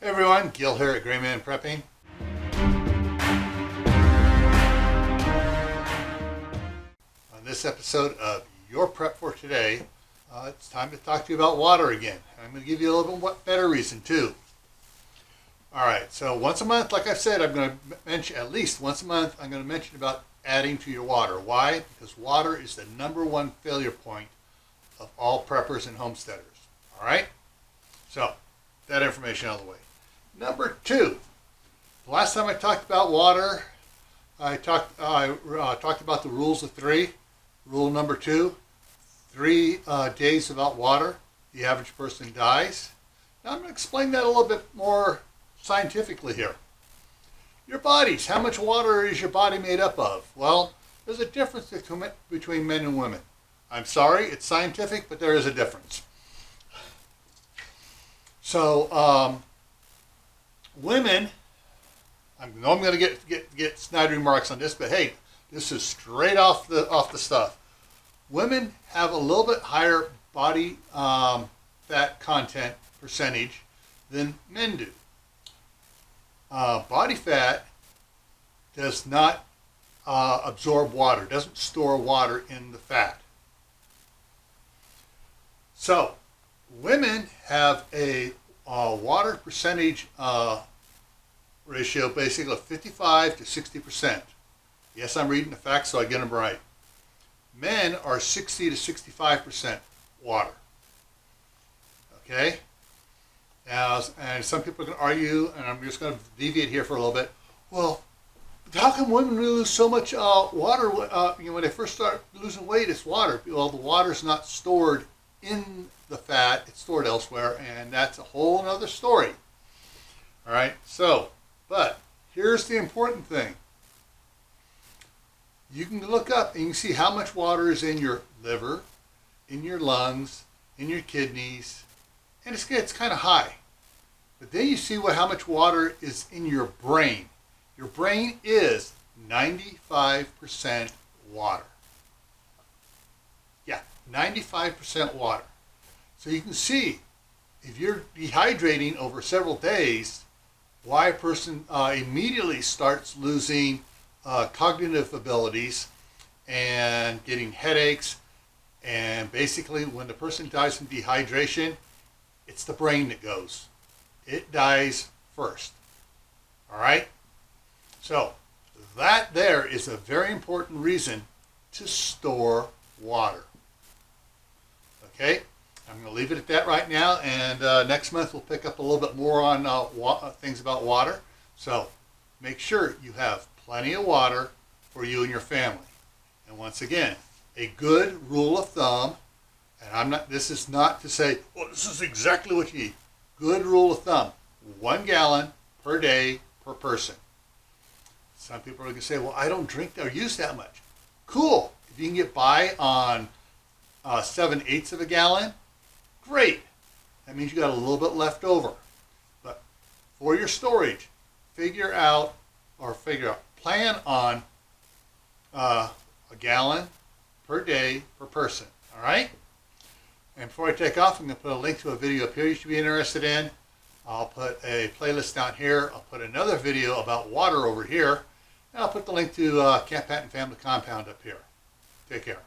Hey everyone, Gil here at graymanprepping. On this episode of Your Prep for Today, it's time to talk to you about water again. I'm going to give you a little bit better reason too. Alright, so once a month, like I've said, I'm going to mention, at least once a month, I'm going to mention about adding to your water. Why? Because water is the #1 failure point of all preppers and homesteaders. Alright? So, that information out of the way. Number 2, the last time I talked about water, I talked about the rules of 3. Rule number 2, 3 days without water, the average person dies. Now I'm going to explain that a little bit more scientifically here. Your bodies, how much water is your body made up of? Well, there's a difference between men and women. I'm sorry, it's scientific, but there is a difference. So, women, I know I'm going to get snide remarks on this, but hey, this is straight off the stuff. Women have a little bit higher body fat content percentage than men do. Body fat does not absorb water, doesn't store water in the fat. So, women have a water percentage ratio basically of 55 to 60%. Yes, I'm reading the facts so I get them right. Men are 60 to 65% water. Okay? Now, and some people can argue, and I'm just going to deviate here for a little bit. Well, how come women lose so much water when they first start losing weight? It's water. Well, the water's not stored in the fat, it's stored elsewhere, and that's a whole other story. All right, so, but here's the important thing. You can look up and you can see how much water is in your liver, in your lungs, in your kidneys, and it's kind of high. But then you see how much water is in your brain. Your brain is 95% water. Yeah, 95% water. So you can see, if you're dehydrating over several days, why a person immediately starts losing cognitive abilities and getting headaches. And basically, when the person dies from dehydration, it's the brain that goes. It dies first. All right? So that there is a very important reason to store water. Okay? I'm going to leave it at that right now, and next month we'll pick up a little bit more on things about water. So make sure you have plenty of water for you and your family. And once again, a good rule of thumb, and this is not to say, well, this is exactly what you need. Good rule of thumb, 1 gallon per day per person. Some people are going to say, well, I don't drink or use that much. Cool. If you can get by on 7/8 of a gallon, great. That means you got a little bit left over. But for your storage, plan on a gallon per day per person. All right? And before I take off, I'm going to put a link to a video up here you should be interested in. I'll put a playlist down here. I'll put another video about water over here. And I'll put the link to Camp Patton Family Compound up here. Take care.